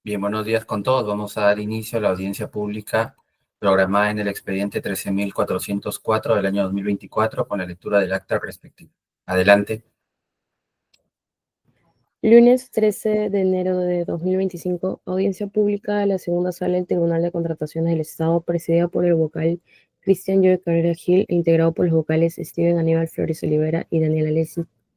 Bien, buenos días con todos. Vamos a dar inicio a la audiencia pública programada en el expediente 13.404 del año 2024 con la lectura del acta respectiva. Adelante. Lunes 13 de enero de 2025, audiencia pública de la segunda sala del Tribunal de Contrataciones del Estado, presidida por el vocal Cristian Joe Carrera Gil e integrado por los vocales Steven Aníbal Flores Olivera y Daniel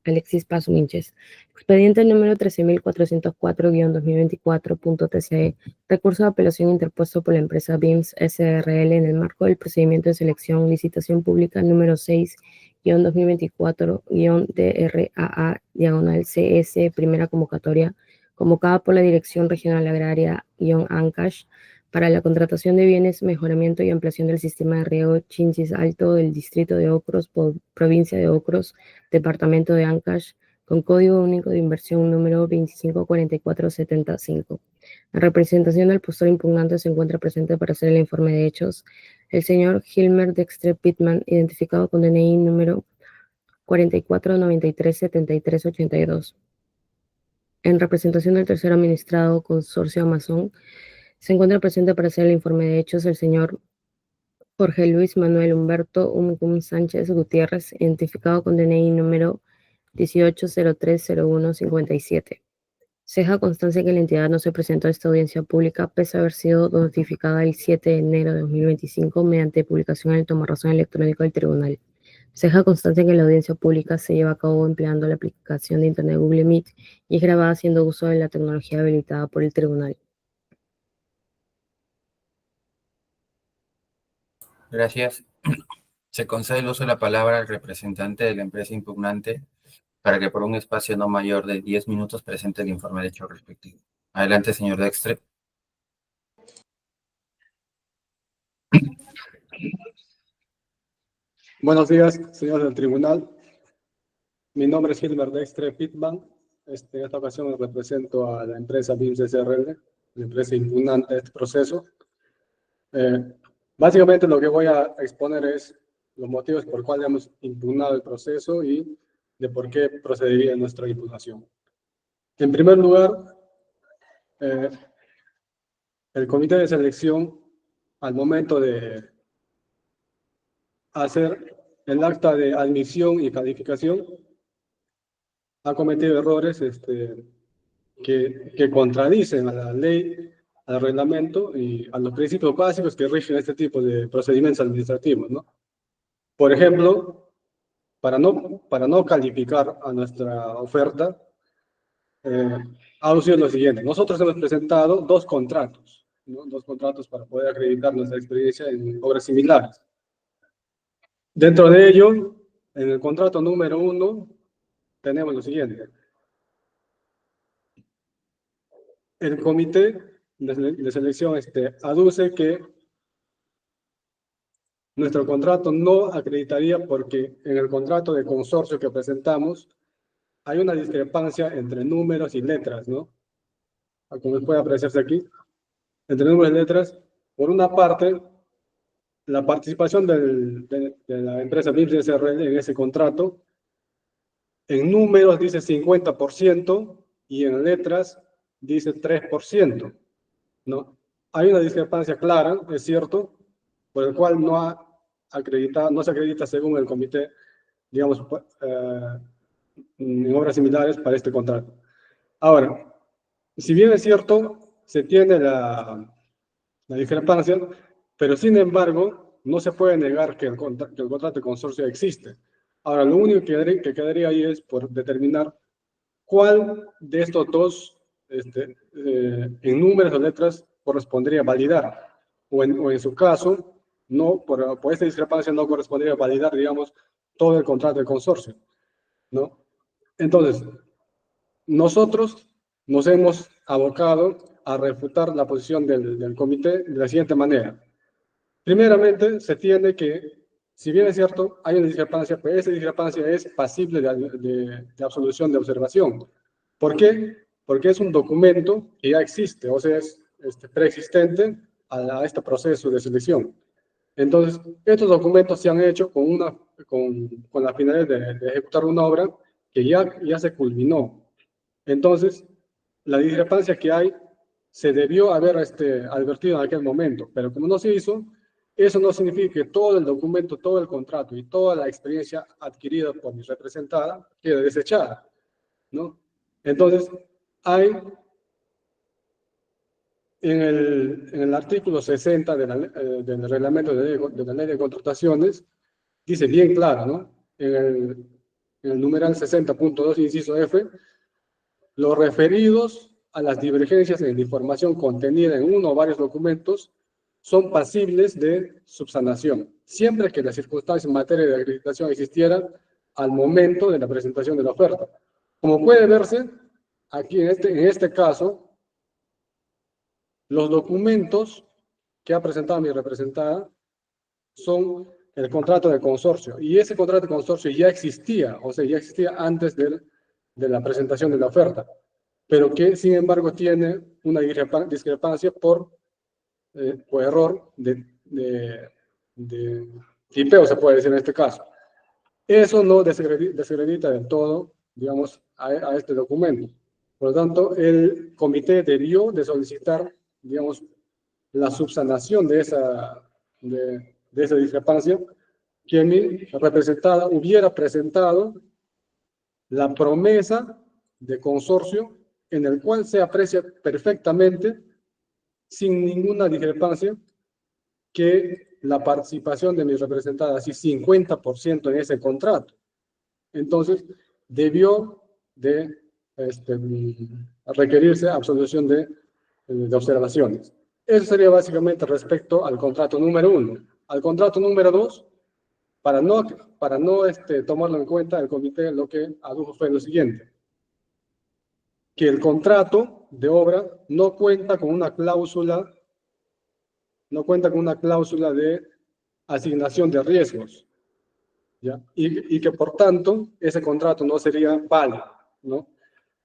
Alexis Paso Minches. Expediente número 13.404-2024.tce. Recurso de apelación interpuesto por la empresa BIMS SRL en el marco del procedimiento de selección licitación pública número 6-2024-DRAA-CS, primera convocatoria, convocada por la Dirección Regional Agraria-ANCASH para la contratación de bienes, mejoramiento y ampliación del sistema de riego Chinchis Alto del distrito de Ocros, provincia de Ocros, departamento de Ancash, con código único de inversión número 254475. En representación del postor impugnante se encuentra presente para hacer el informe de hechos el señor Hilmer Dexter Pittman, identificado con DNI número 44937382. En representación del tercer administrado Consorcio Amazon, se encuentra presente para hacer el informe de hechos el señor Jorge Luis Manuel Humberto Sánchez Gutiérrez, identificado con DNI número 18030157. Se deja constancia que la entidad no se presentó a esta audiencia pública pese a haber sido notificada el 7 de enero de 2025 mediante publicación en el tomarrazón electrónico del tribunal. Se deja constancia que la audiencia pública se lleva a cabo empleando la aplicación de Internet Google Meet y es grabada haciendo uso de la tecnología habilitada por el tribunal. Gracias. Se concede el uso de la palabra al representante de la empresa impugnante para que por un espacio no mayor de 10 minutos presente el informe de hecho respectivo. Adelante, señor Dexter. Buenos días, señores del tribunal. Mi nombre es Hilmer Dexter Pittman. En esta ocasión represento a la empresa BIMS SRL, la empresa impugnante de este proceso. Básicamente lo que voy a exponer es los motivos por los cuales hemos impugnado el proceso y de por qué procedería nuestra impugnación. En primer lugar, el comité de selección, al momento de hacer el acta de admisión y calificación, ha cometido errores que contradicen a la ley, al reglamento y a los principios básicos que rigen este tipo de procedimientos administrativos, ¿no? Por ejemplo, para no calificar a nuestra oferta, ha aducido lo siguiente. Nosotros hemos presentado dos contratos, ¿no? Dos contratos para poder acreditar nuestra experiencia en obras similares. Dentro de ello, en el contrato número 1, tenemos lo siguiente. El comité de selección aduce que nuestro contrato no acreditaría porque en el contrato de consorcio que presentamos hay una discrepancia entre números y letras, ¿no? Como puede apreciarse aquí, entre números y letras. Por una parte, la participación de la empresa BIMS SRL en ese contrato, en números dice 50% y en letras dice 3%, ¿no? Hay una discrepancia clara, es cierto, por el cual no se acredita según el comité, digamos, en obras similares para este contrato. Ahora, si bien es cierto, se tiene la discrepancia, pero sin embargo, no se puede negar que el contrato de consorcio existe. Ahora, lo único que quedaría ahí es por determinar cuál de estos dos, en números o letras, correspondería validar, o en su caso, no, por esta discrepancia no correspondería validar, digamos, todo el contrato de consorcio, ¿no? Entonces, nosotros nos hemos abocado a refutar la posición del comité de la siguiente manera. Primeramente, se tiene que, si bien es cierto, hay una discrepancia, pues esa discrepancia es pasible de absolución de observación. ¿Por qué? Porque es un documento que ya existe, o sea, es preexistente a este proceso de selección. Entonces, estos documentos se han hecho con la finalidad de ejecutar una obra que ya se culminó. Entonces, la discrepancia que hay se debió haber advertido en aquel momento, pero como no se hizo, eso no significa que todo el documento, todo el contrato y toda la experiencia adquirida por mi representada quede desechada, ¿no? Entonces, hay en el artículo 60 del reglamento de la ley de contrataciones, dice bien claro, ¿no? En el numeral 60.2, inciso F, los referidos a las divergencias en la información contenida en uno o varios documentos son pasibles de subsanación, siempre que las circunstancias en materia de acreditación existieran al momento de la presentación de la oferta. Como puede verse, aquí en este caso, los documentos que ha presentado mi representada son el contrato de consorcio, y ese contrato de consorcio ya existía, o sea, ya existía antes de la presentación de la oferta, pero que sin embargo tiene una discrepancia por error de tipeo, se puede decir en este caso. Eso no desacredita del todo, digamos, a este documento. Por lo tanto, el comité debió de solicitar, digamos, la subsanación de esa discrepancia, que mi representada hubiera presentado la promesa de consorcio en el cual se aprecia perfectamente, sin ninguna discrepancia, que la participación de mi representada, así 50% en ese contrato. Entonces, debió de requerirse absolución de observaciones. Eso sería básicamente respecto al contrato número 1. Al contrato número 2, para no tomarlo en cuenta, el comité lo que adujo fue lo siguiente: que el contrato de obra no cuenta con una cláusula de asignación de riesgos, ¿ya? Y que por tanto ese contrato no sería válido, ¿no?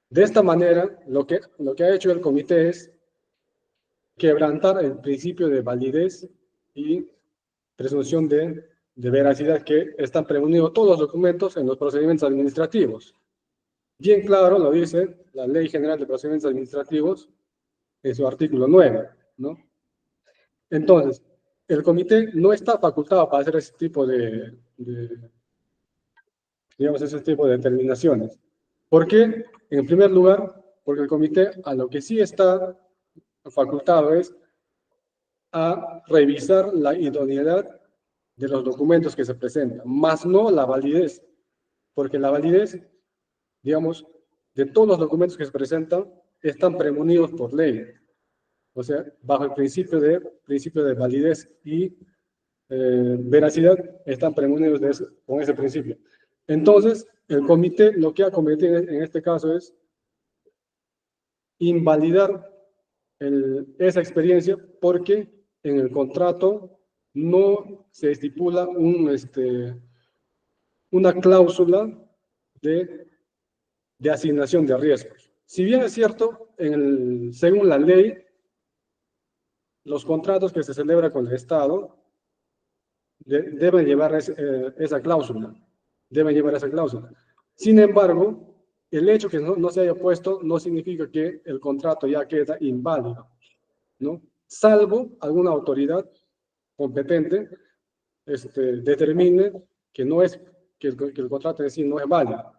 De esta manera, lo que ha hecho el comité es quebrantar el principio de validez y presunción de veracidad que están premunidos todos los documentos en los procedimientos administrativos. Bien claro lo dice la Ley General de Procedimientos Administrativos en su artículo 9, ¿no? Entonces, el comité no está facultado para hacer ese tipo de determinaciones. ¿Por qué? En primer lugar, porque el comité a lo que sí está facultado es a revisar la idoneidad de los documentos que se presentan, más no la validez, porque la validez, digamos, de todos los documentos que se presentan están premunidos por ley, o sea, bajo el principio de validez y veracidad, están premunidos con ese principio. Entonces, el comité lo que ha cometido en este caso es invalidar esa experiencia, porque en el contrato no se estipula una cláusula de asignación de riesgos. Si bien es cierto, según la ley, los contratos que se celebran con el Estado deben llevar esa cláusula. Sin embargo, el hecho que no se haya puesto no significa que el contrato ya queda inválido, ¿no? Salvo alguna autoridad competente determine que el contrato en sí no es válido.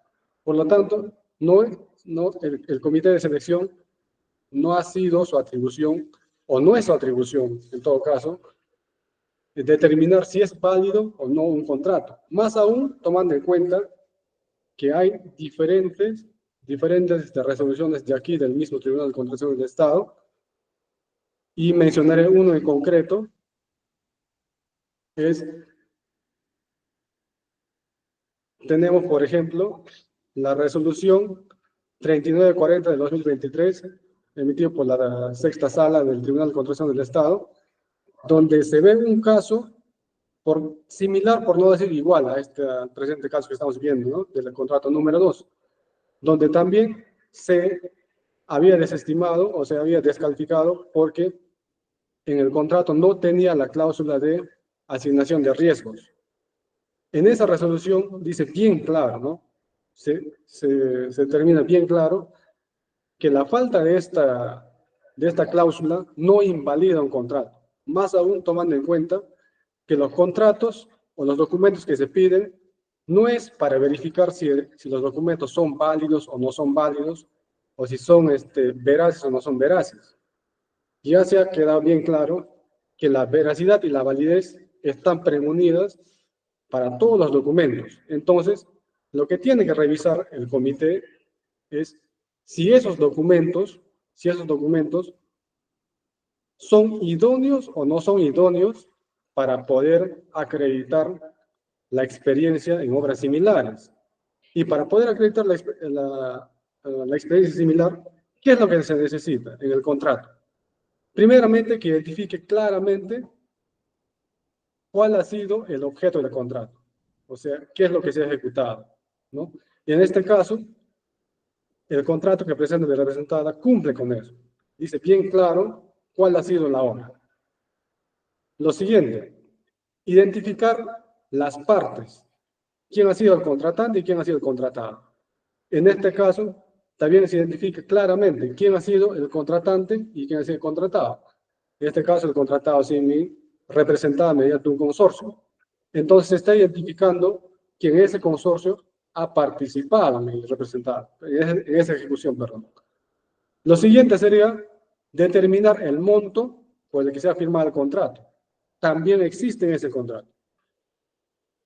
Por lo tanto, el comité de selección no ha sido su atribución, o no es su atribución, en todo caso, determinar si es válido o no un contrato. Más aún, tomando en cuenta que hay diferentes resoluciones de aquí, del mismo Tribunal de Contrataciones del Estado, y mencionaré uno en concreto, tenemos, por ejemplo, la resolución 3940 de 2023, emitida por la sexta sala del Tribunal de Contratación del Estado, donde se ve un caso similar, por no decir igual, al presente caso que estamos viendo, ¿no? Del contrato número 2, donde también se había desestimado o se había descalificado porque en el contrato no tenía la cláusula de asignación de riesgos. En esa resolución dice bien claro, ¿no? Se termina bien claro que la falta de esta de esta cláusula no invalida un contrato. Más aún tomando en cuenta que los contratos o los documentos que se piden no es para verificar si los documentos son válidos o no son válidos, o si son veraces o no son veraces. Ya se ha quedado bien claro que la veracidad y la validez están premunidas para todos los documentos. Entonces, lo que tiene que revisar el comité es si esos documentos son idóneos o no son idóneos para poder acreditar la experiencia en obras similares. Y para poder acreditar la experiencia similar, ¿qué es lo que se necesita en el contrato? Primeramente, que identifique claramente cuál ha sido el objeto del contrato. O sea, qué es lo que se ha ejecutado, ¿no? Y en este caso, el contrato que presenta la representada cumple con eso. Dice bien claro cuál ha sido la obra. Lo siguiente, identificar las partes. ¿Quién ha sido el contratante y quién ha sido el contratado? En este caso, también se identifica claramente quién ha sido el contratante y quién ha sido el contratado. En este caso, el contratado ha sido mi representada mediante un consorcio. Entonces, se está identificando que en ese consorcio ha participado mi representado, en esa ejecución, perdón. Lo siguiente sería determinar el monto por el que se ha firmado el contrato. También existe en ese contrato.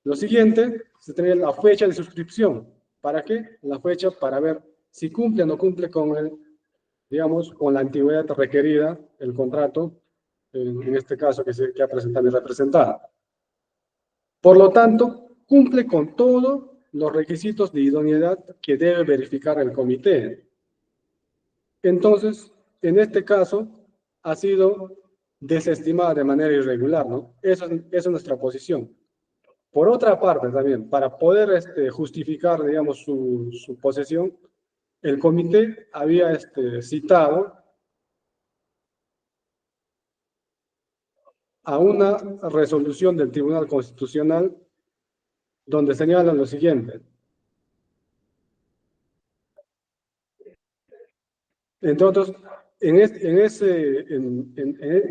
Lo siguiente sería la fecha de suscripción. ¿Para qué? La fecha para ver si cumple o no cumple con con la antigüedad requerida, el contrato, en este caso que ha presentado mi representada. Por lo tanto, cumple con todos los requisitos de idoneidad que debe verificar el comité. Entonces, en este caso, ha sido desestimada de manera irregular, ¿no? Esa es nuestra posición. Por otra parte, también, para poder justificar, digamos, su posesión, el comité había citado a una resolución del Tribunal Constitucional donde señala lo siguiente. Entre otros, en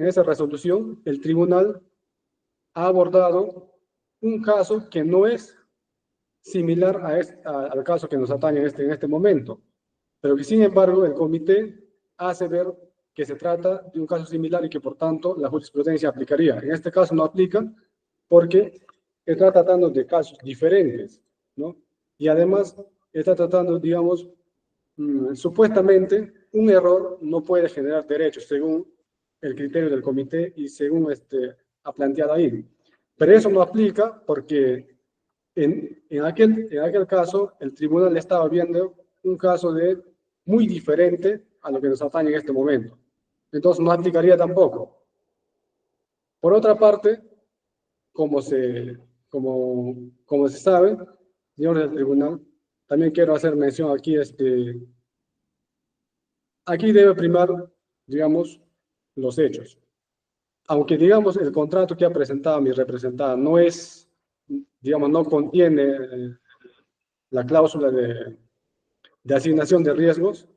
esa resolución, el tribunal ha abordado un caso que no es similar al caso que nos atañe en este momento, pero que sin embargo el comité hace ver que se trata de un caso similar y que por tanto la jurisprudencia aplicaría. En este caso no aplica porque está tratando de casos diferentes, ¿no? Y además está tratando, digamos, supuestamente un error no puede generar derechos según el criterio del comité y según ha planteado ahí. Pero eso no aplica porque en aquel caso el tribunal estaba viendo un caso muy diferente a lo que nos atañe en este momento. Entonces no aplicaría tampoco. Por otra parte, como se sabe, señores del tribunal, también quiero hacer mención aquí, aquí debe primar, digamos, los hechos. Aunque, digamos, el contrato que ha presentado mi representada no es, digamos, no contiene la cláusula de asignación de riesgos,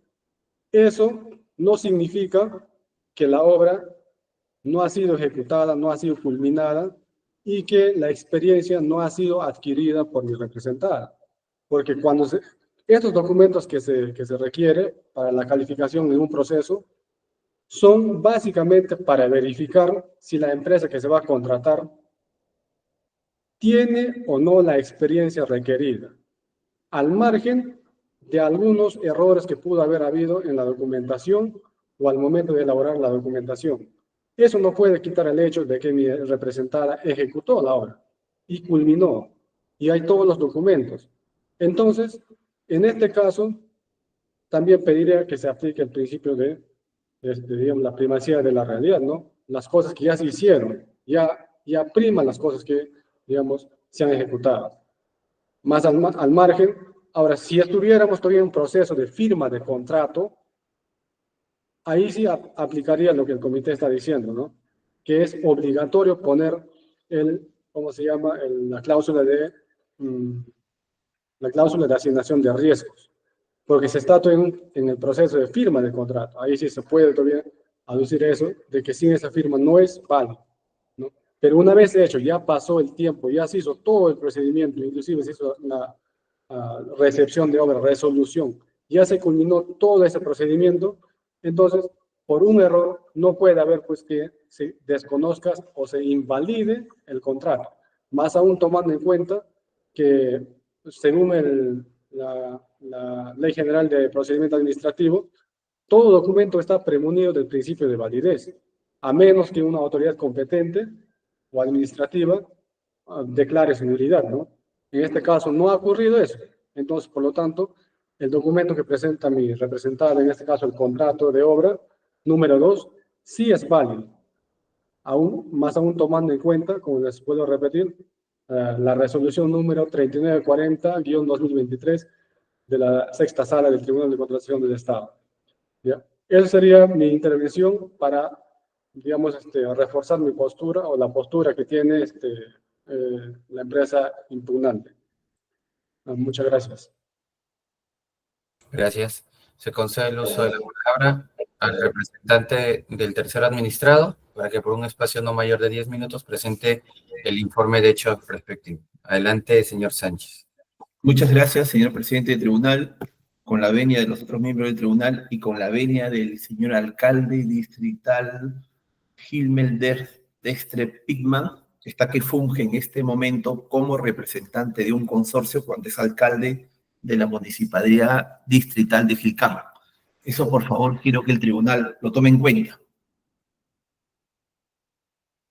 eso no significa que la obra no ha sido ejecutada, no ha sido culminada y que la experiencia no ha sido adquirida por mi representada. Porque estos documentos que se requiere para la calificación en un proceso son básicamente para verificar si la empresa que se va a contratar tiene o no la experiencia requerida, al margen de algunos errores que pudo haber habido en la documentación o al momento de elaborar la documentación. Eso no puede quitar el hecho de que mi representada ejecutó la obra y culminó, y hay todos los documentos. Entonces, en este caso, también pediría que se aplique el principio de digamos, la primacía de la realidad, ¿no? Las cosas que ya se hicieron, ya priman las cosas que, digamos, se han ejecutado. Más al margen, ahora, si estuviéramos todavía en un proceso de firma de contrato, ahí sí aplicaría lo que el comité está diciendo, ¿no? Que es obligatorio poner ¿cómo se llama? La cláusula de asignación de riesgos, porque se está en el proceso de firma del contrato. Ahí sí se puede todavía aducir eso, de que sin esa firma no es válido, ¿no? Pero una vez hecho, ya pasó el tiempo, ya se hizo todo el procedimiento, inclusive se hizo la recepción de obra, resolución, ya se culminó todo ese procedimiento, entonces, por un error, no puede haber pues que se desconozca o se invalide el contrato, más aún tomando en cuenta que según la Ley General de Procedimiento Administrativo, todo documento está premunido del principio de validez, a menos que una autoridad competente o administrativa declare su nulidad, ¿no? En este caso no ha ocurrido eso. Entonces, por lo tanto, el documento que presenta mi representado, en este caso el contrato de obra, número 2, sí es válido. Más aún tomando en cuenta, como les puedo repetir, la resolución número 3940-2023 de la sexta sala del Tribunal de Contratación del Estado. ¿Ya? Esa sería mi intervención para, digamos, reforzar mi postura o la postura que tiene la empresa impugnante. Muchas gracias. Gracias. Se concede el uso de la palabra al representante del tercer administrado para que por un espacio no mayor de 10 minutos presente el informe de hecho respectivo. Adelante, señor Sánchez. Muchas gracias, señor presidente del tribunal. Con la venia de los otros miembros del tribunal y con la venia del señor alcalde distrital Gilmel Destre Pigman, que está que funge en este momento como representante de un consorcio cuando es alcalde de la municipalidad distrital de Gilcán. Eso, por favor, quiero que el tribunal lo tome en cuenta.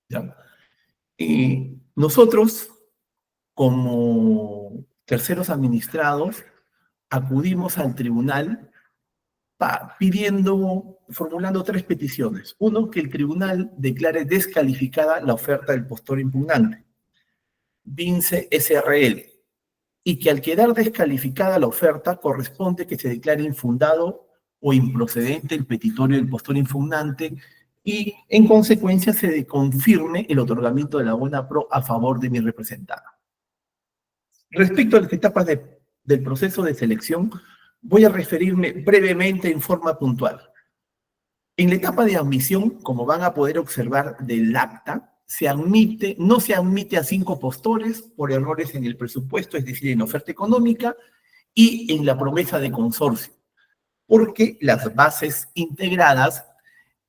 ¿Ya? Y nosotros, como terceros administrados, acudimos al tribunal formulando 3 peticiones. Uno, que el tribunal declare descalificada la oferta del postor impugnante, Vince SRL, y que al quedar descalificada la oferta corresponde que se declare infundado o improcedente el petitorio del postor impugnante y en consecuencia se confirme el otorgamiento de la buena pro a favor de mi representada. Respecto a las etapas del proceso de selección, voy a referirme brevemente en forma puntual. En la etapa de admisión, como van a poder observar del acta, no se admite a 5 postores por errores en el presupuesto, es decir, en oferta económica y en la promesa de consorcio, porque las bases integradas,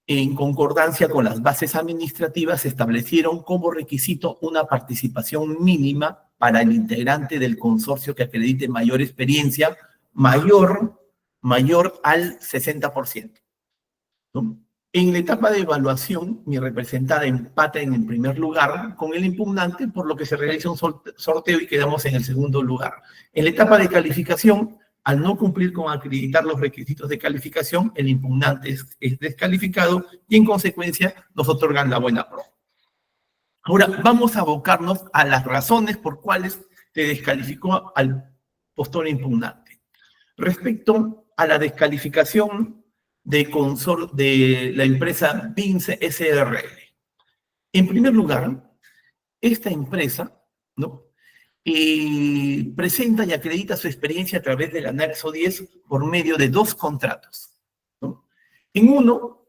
en concordancia con las bases administrativas, establecieron como requisito una participación mínima para el integrante del consorcio que acredite mayor experiencia, mayor al 60%. ¿No? En la etapa de evaluación, mi representada empata en el primer lugar con el impugnante, por lo que se realiza un sorteo y quedamos en el segundo lugar. En la etapa de calificación, al no cumplir con acreditar los requisitos de calificación, el impugnante es descalificado y en consecuencia nos otorgan la buena pro. Ahora vamos a abocarnos a las razones por cuales se descalificó al postor impugnante. Respecto a la descalificación de la empresa Vince SRL. En primer lugar, esta empresa, ¿no?, presenta y acredita su experiencia a través del anexo 10 por medio de 2 contratos, ¿no? En uno,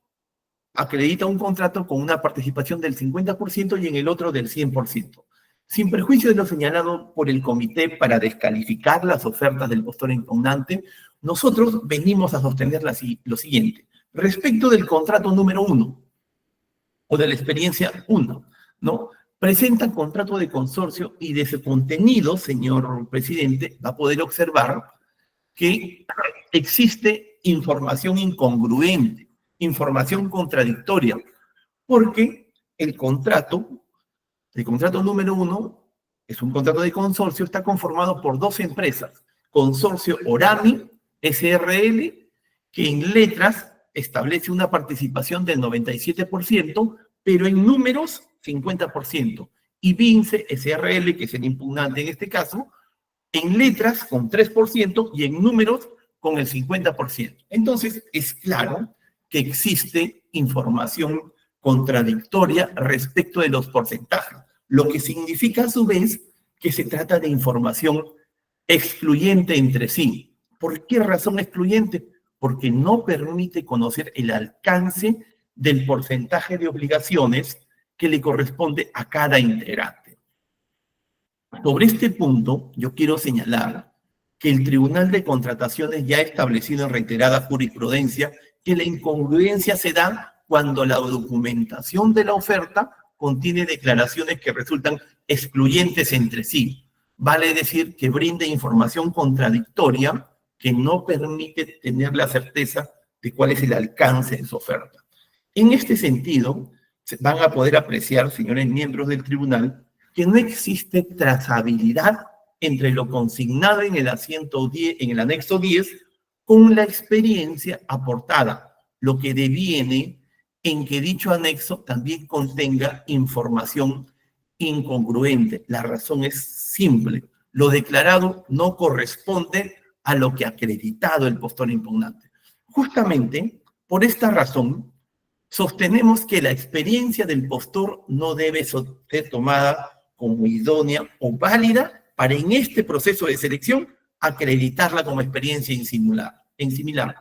acredita un contrato con una participación del 50% y en el otro del 100%. Sin perjuicio de lo señalado por el comité para descalificar las ofertas del postor impugnante, nosotros venimos a sostener lo siguiente. Respecto del contrato número 1, o de la experiencia 1, ¿no?, presenta contrato de consorcio y de ese contenido, señor presidente, va a poder observar que existe información incongruente, información contradictoria, porque el contrato número 1 es un contrato de consorcio, está conformado por 2 empresas, Consorcio Orami SRL, que en letras establece una participación del 97%, pero en números 50%, y Vince SRL, que es el impugnante en este caso, en letras con 3% y en números con el 50%. Entonces, es claro que existe información contradictoria respecto de los porcentajes, lo que significa a su vez que se trata de información excluyente entre sí. ¿Por qué razón excluyente? Porque no permite conocer el alcance del porcentaje de obligaciones que le corresponde a cada integrante. Sobre este punto, yo quiero señalar que el Tribunal de Contrataciones ya ha establecido en reiterada jurisprudencia que la incongruencia se da cuando la documentación de la oferta contiene declaraciones que resultan excluyentes entre sí. Vale decir que brinda información contradictoria que no permite tener la certeza de cuál es el alcance de su oferta. En este sentido, van a poder apreciar, señores miembros del tribunal, que no existe trazabilidad entre lo consignado en el anexo 10 con la experiencia aportada, lo que deviene en que dicho anexo también contenga información incongruente. La razón es simple. Lo declarado no corresponde a lo que ha acreditado el postor impugnante. Justamente por esta razón, sostenemos que la experiencia del postor no debe ser tomada como idónea o válida para en este proceso de selección acreditarla como experiencia en similar.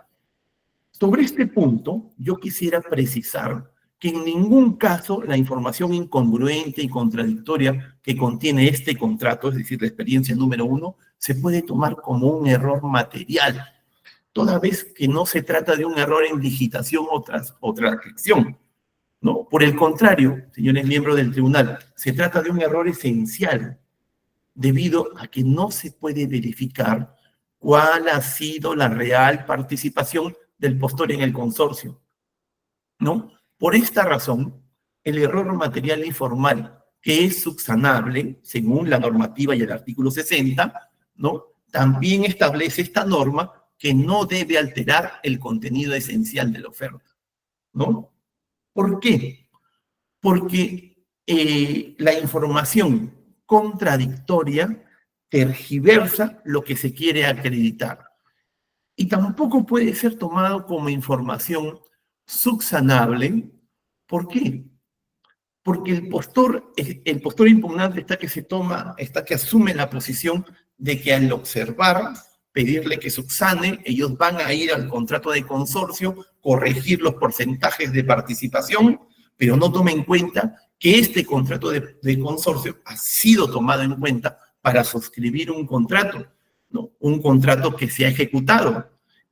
Sobre este punto, yo quisiera precisar que en ningún caso la información incongruente y contradictoria que contiene este contrato, es decir, la experiencia número 1, se puede tomar como un error material, toda vez que no se trata de un error en digitación o transcripción. No, por el contrario, señores miembros del tribunal, se trata de un error esencial, debido a que no se puede verificar cuál ha sido la real participación del postor en el consorcio, ¿no? Por esta razón, el error material y formal, que es subsanable según la normativa y el artículo 60, ¿no? También establece esta norma que no debe alterar el contenido esencial de la oferta, ¿no? ¿Por qué? Porque la información contradictoria tergiversa lo que se quiere acreditar. Y tampoco puede ser tomado como información subsanable. ¿Por qué? Porque el postor impugnante está que asume la posición de que al observar, pedirle que subsane, ellos van a ir al contrato de consorcio, corregir los porcentajes de participación, pero no tomen en cuenta que este contrato de consorcio ha sido tomado en cuenta para suscribir un contrato, ¿no? Un contrato que se ha ejecutado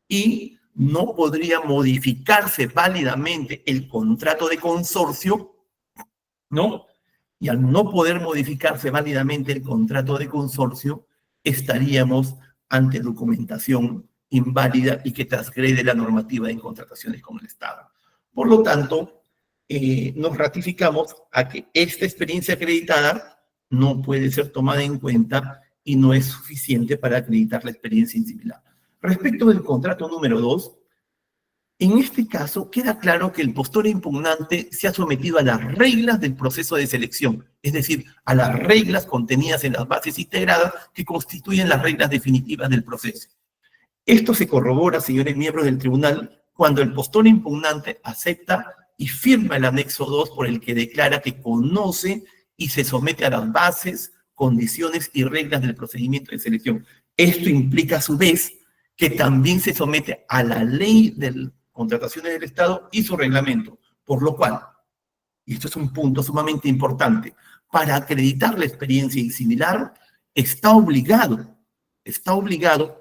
y no podría modificarse válidamente el contrato de consorcio, ¿no? Y al no poder modificarse válidamente el contrato de consorcio, estaríamos ante documentación inválida y que transgrede la normativa en contrataciones con el Estado. Por lo tanto, nos ratificamos a que esta experiencia acreditada no puede ser tomada en cuenta y no es suficiente para acreditar la experiencia similar. Respecto del contrato número 2, en este caso queda claro que el postor impugnante se ha sometido a las reglas del proceso de selección, es decir, a las reglas contenidas en las bases integradas que constituyen las reglas definitivas del proceso. Esto se corrobora, señores miembros del tribunal, cuando el postor impugnante acepta y firma el anexo 2 por el que declara que conoce y se somete a las bases, condiciones y reglas del procedimiento de selección. Esto implica a su vez que también se somete a la ley de contrataciones del Estado y su reglamento, por lo cual, y esto es un punto sumamente importante, para acreditar la experiencia similar, está obligado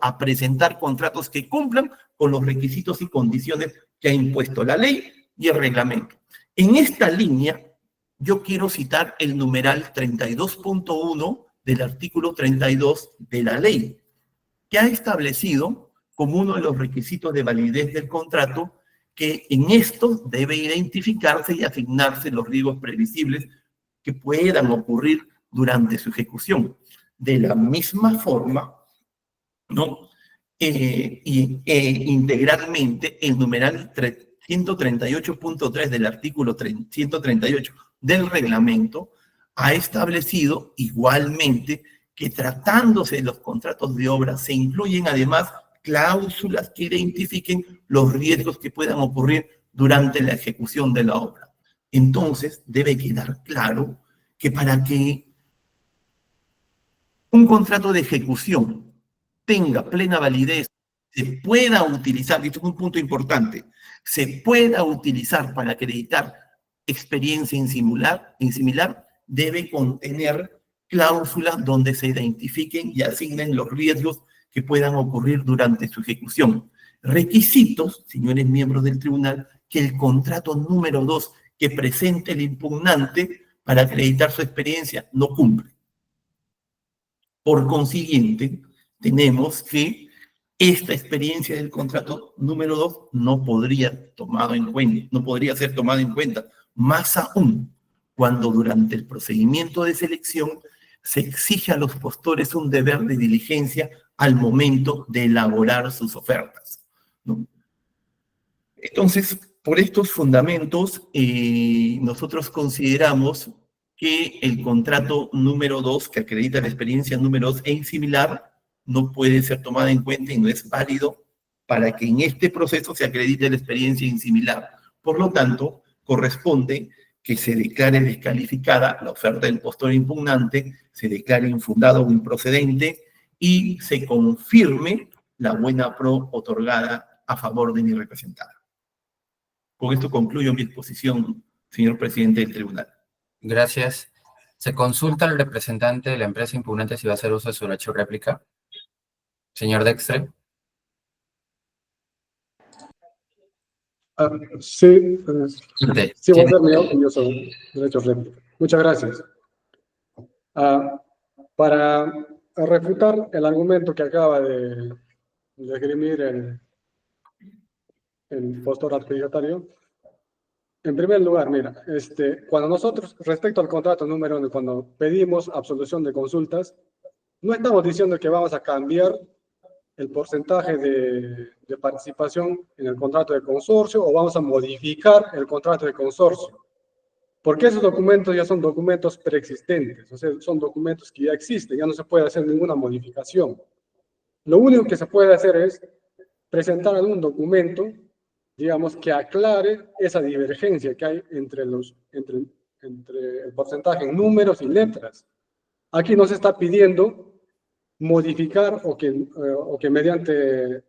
a presentar contratos que cumplan con los requisitos y condiciones que ha impuesto la ley y el reglamento. En esta línea, yo quiero citar el numeral 32.1 del artículo 32 de la ley, que ha establecido como uno de los requisitos de validez del contrato que en esto debe identificarse y asignarse los riesgos previsibles que puedan ocurrir durante su ejecución. De la misma forma, ¿no? Integralmente el numeral 138.3 del artículo 138 del reglamento ha establecido igualmente que tratándose de los contratos de obra se incluyen además cláusulas que identifiquen los riesgos que puedan ocurrir durante la ejecución de la obra. Entonces, debe quedar claro que para que un contrato de ejecución tenga plena validez, se pueda utilizar, y esto es un punto importante, se pueda utilizar para acreditar experiencia en similar, debe contener cláusulas donde se identifiquen y asignen los riesgos que puedan ocurrir durante su ejecución. Requisitos, señores miembros del tribunal, que el contrato número 2 que presente el impugnante para acreditar su experiencia no cumple. Por consiguiente, tenemos que esta experiencia del contrato número 2 no podría ser tomada en cuenta, más aún cuando durante el procedimiento de selección se exige a los postores un deber de diligencia al momento de elaborar sus ofertas, ¿no? Entonces, por estos fundamentos, nosotros consideramos que el contrato número 2, que acredita la experiencia número 2 en similar, no puede ser tomada en cuenta y no es válido para que en este proceso se acredite la experiencia en similar. Por lo tanto, corresponde que se declare descalificada la oferta del postor impugnante, se declare infundado o improcedente y se confirme la buena pro otorgada a favor de mi representada. Con esto concluyo mi exposición, señor presidente del tribunal. Gracias. ¿Se consulta al representante de la empresa impugnante si va a hacer uso de su derecho de réplica? Señor Dextre. Sí, sí, voy a hacer mi uso de derecho de réplica. Muchas gracias. Para refutar el argumento que acaba de esgrimir el postor adjudicatario, en primer lugar, mira, cuando nosotros, respecto al contrato número 1, cuando pedimos absolución de consultas, no estamos diciendo que vamos a cambiar el porcentaje de participación en el contrato de consorcio o vamos a modificar el contrato de consorcio. Porque esos documentos ya son documentos preexistentes, o sea, son documentos que ya existen, ya no se puede hacer ninguna modificación. Lo único que se puede hacer es presentar algún documento, digamos, que aclare esa divergencia que hay entre el porcentaje en números y letras. Aquí no se está pidiendo modificar o que mediante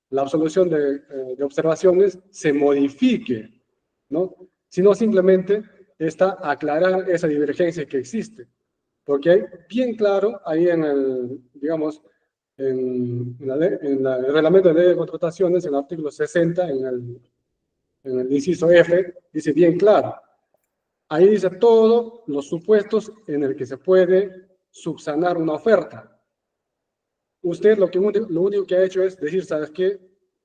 la absolución de observaciones se modifique, ¿no? Sino simplemente está aclarar esa divergencia que existe. Porque hay bien claro ahí en el, digamos, en el reglamento de ley de contrataciones, en el artículo 60, en el inciso F, dice bien claro. Ahí dice todos los supuestos en el que se puede subsanar una oferta. Usted lo único que ha hecho es decir, ¿sabes qué?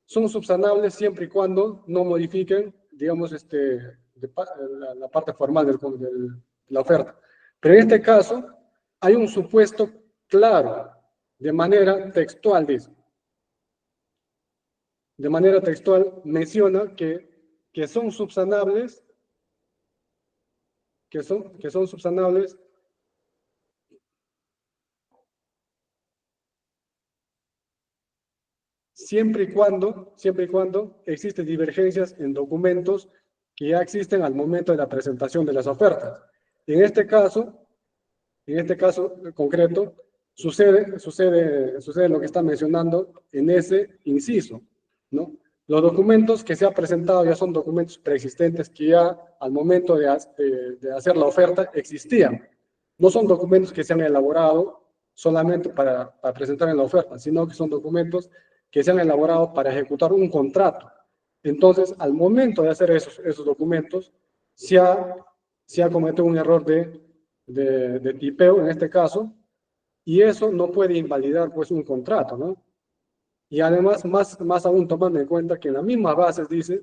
Son subsanables siempre y cuando no modifiquen, digamos, la parte formal de la oferta. Pero en este caso, hay un supuesto claro, de manera textual, dice. De manera textual menciona que son subsanables, que son subsanables siempre y cuando existen divergencias en documentos que ya existen al momento de la presentación de las ofertas. En este caso concreto, sucede lo que está mencionando en ese inciso, ¿no? Los documentos que se han presentado ya son documentos preexistentes que ya al momento de hacer la oferta existían. No son documentos que se han elaborado solamente para presentar en la oferta, sino que son documentos que se han elaborado para ejecutar un contrato. Entonces, al momento de hacer esos documentos, se ha cometido un error de tipeo en este caso, y eso no puede invalidar pues un contrato, ¿no? Y además, más aún tomando en cuenta que en las mismas bases dice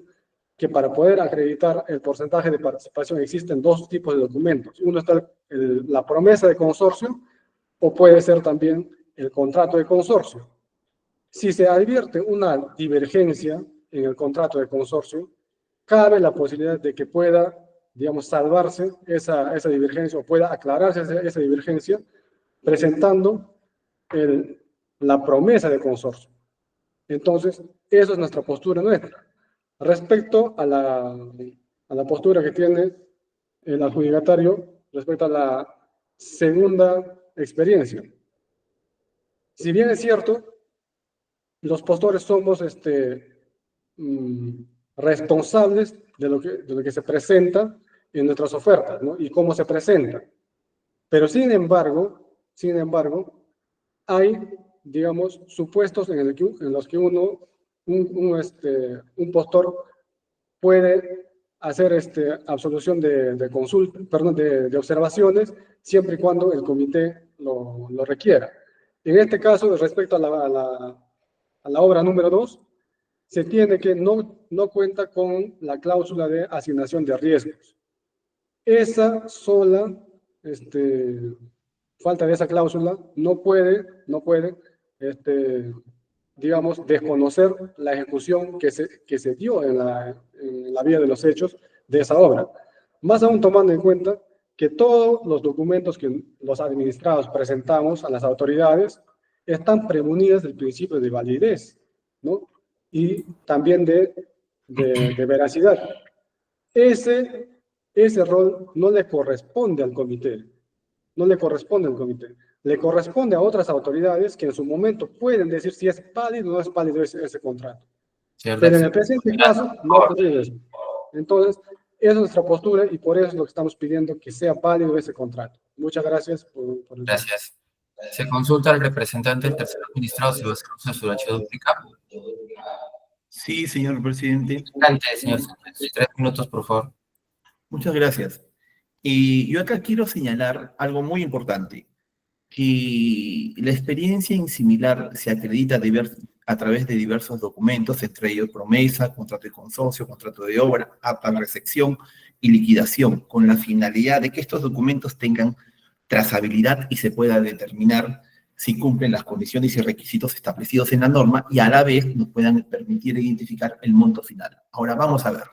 que para poder acreditar el porcentaje de participación existen dos tipos de documentos. Uno está la promesa de consorcio o puede ser también el contrato de consorcio. Si se advierte una divergencia en el contrato de consorcio, cabe la posibilidad de que pueda, digamos, salvarse esa divergencia o pueda aclararse esa divergencia presentando la promesa de consorcio. Entonces, esa es nuestra postura nuestra. Respecto a la postura que tiene el adjudicatario respecto a la segunda experiencia. Si bien es cierto los postores somos responsables de lo que se presenta en nuestras ofertas, ¿no? Y cómo se presenta. Pero sin embargo, hay, digamos, supuestos en los que un postor puede hacer absolución de consulta, perdón, de observaciones, siempre y cuando el comité lo requiera. En este caso, respecto a la obra número 2, se tiene que no cuenta con la cláusula de asignación de riesgos. Esa sola falta de esa cláusula no puede, digamos, desconocer la ejecución que se dio en la vía de los hechos de esa obra. Más aún tomando en cuenta que todos los documentos que los administrados presentamos a las autoridades están premunidas del principio de validez, ¿no? Y también de veracidad. Ese rol no le corresponde al comité, le corresponde a otras autoridades que en su momento pueden decir si es válido o no es válido ese contrato. Señor Pero en el Dexter, presente caso no ocurre eso. Entonces, esa es nuestra postura y por eso es lo que estamos pidiendo, que sea válido ese contrato. Muchas gracias por el tiempo. gracias. Se consulta al representante del tercer administrado si va a hacer uso de su derecho de duplicado. Sí, señor presidente. Adelante, señor Sánchez. 3 minutos, por favor. Muchas gracias. Y yo acá quiero señalar algo muy importante, que la experiencia en similar se acredita a través de diversos documentos, entre ellos promesa, contrato de consorcio, contrato de obra, acta de recepción y liquidación, con la finalidad de que estos documentos tengan trazabilidad y se pueda determinar si cumplen las condiciones y requisitos establecidos en la norma y a la vez nos puedan permitir identificar el monto final. Ahora vamos a ver.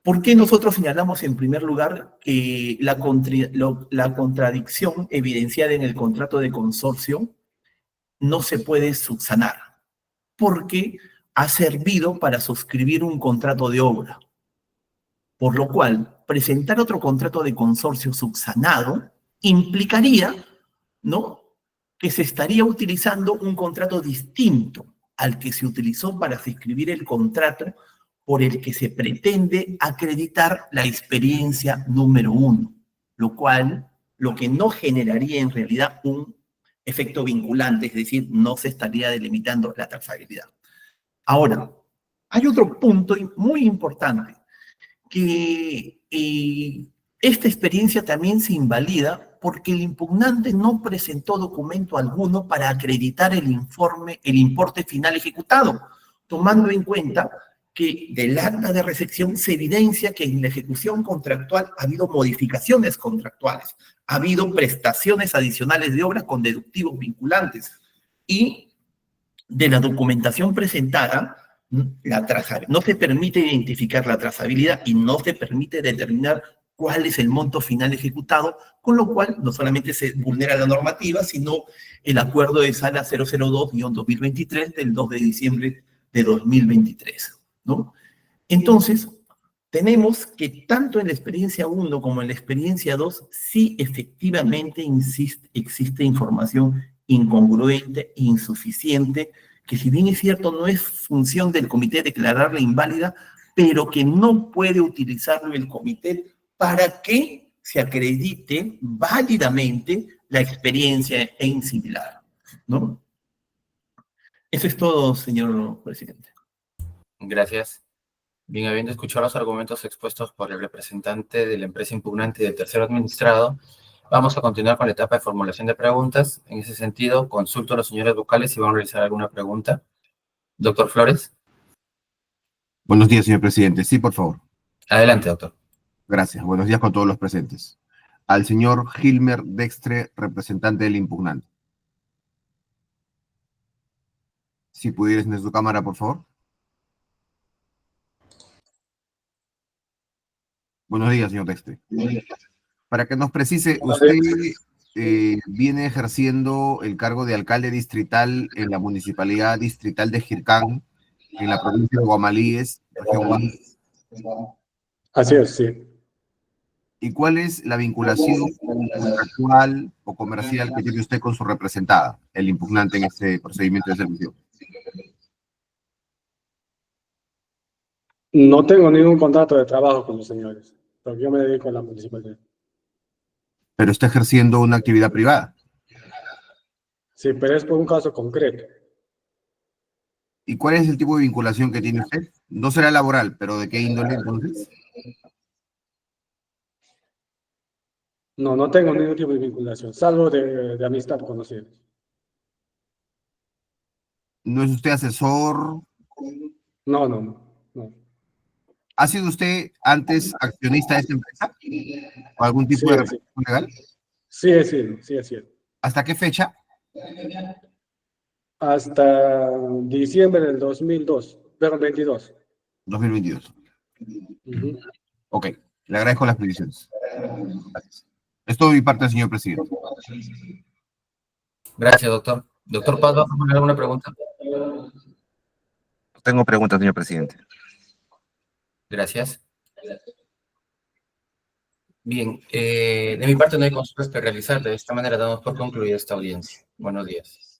¿Por qué nosotros señalamos en primer lugar que la contradicción evidenciada en el contrato de consorcio no se puede subsanar? Porque ha servido para suscribir un contrato de obra. Por lo cual, presentar otro contrato de consorcio subsanado implicaría, ¿no?, que se estaría utilizando un contrato distinto al que se utilizó para suscribir el contrato por el que se pretende acreditar la experiencia número 1, lo que no generaría en realidad un efecto vinculante, es decir, no se estaría delimitando la trazabilidad. Ahora, hay otro punto muy importante, que esta experiencia también se invalida porque el impugnante no presentó documento alguno para acreditar el importe final ejecutado, tomando en cuenta que del acta de recepción se evidencia que en la ejecución contractual ha habido modificaciones contractuales, ha habido prestaciones adicionales de obra con deductivos vinculantes, y de la documentación presentada, no se permite identificar la trazabilidad y no se permite determinar cuál es el monto final ejecutado, con lo cual no solamente se vulnera la normativa, sino el acuerdo de sala 002-2023 del 2 de diciembre de 2023, ¿no? Entonces, tenemos que tanto en la experiencia 1 como en la experiencia 2, sí efectivamente existe información incongruente, insuficiente, que si bien es cierto no es función del comité declararla inválida, pero que no puede utilizarlo el comité para que se acredite válidamente la experiencia en similar, ¿no? Eso es todo, señor presidente. Gracias. Bien, habiendo escuchado los argumentos expuestos por el representante de la empresa impugnante y del tercero administrado, vamos a continuar con la etapa de formulación de preguntas. En ese sentido, consulto a los señores vocales si van a realizar alguna pregunta. Doctor Flores. Buenos días, señor presidente. Sí, por favor. Adelante, doctor. Gracias. Buenos días con todos los presentes. Al señor Gilmer Dextre, representante del impugnante. Si pudiera encender su cámara, por favor. Buenos días, señor Dextre. Para que nos precise, usted viene ejerciendo el cargo de alcalde distrital en la municipalidad distrital de Jircán, en la provincia de Guamalíes, región Guamalíes. Así es, sí. ¿Y cuál es la vinculación contractual o comercial que tiene usted con su representada, el impugnante en este procedimiento de servicio? No tengo ningún contrato de trabajo con los señores, porque yo me dedico a la municipalidad. Pero está ejerciendo una actividad privada. Sí, pero es por un caso concreto. ¿Y cuál es el tipo de vinculación que tiene usted? No será laboral, pero ¿de qué índole entonces? No, no tengo ningún tipo de vinculación, salvo de amistad conocida. ¿No es usted asesor? No, no, no, no. ¿Ha sido usted antes accionista de esta empresa? ¿O algún tipo Sí, de sí, representación legal? sí, es cierto, sí, es cierto. ¿Hasta qué fecha? Hasta diciembre del 2002, perdón, 22. 2022. Ujú. Ok, le agradezco las peticiones. Gracias. Es todo de mi parte, señor presidente. Gracias, doctor. Doctor Paz, ¿va a poner alguna pregunta? Tengo preguntas, señor presidente. Gracias. Bien, de mi parte no hay consultas que realizar. De esta manera damos por concluida esta audiencia. Buenos días.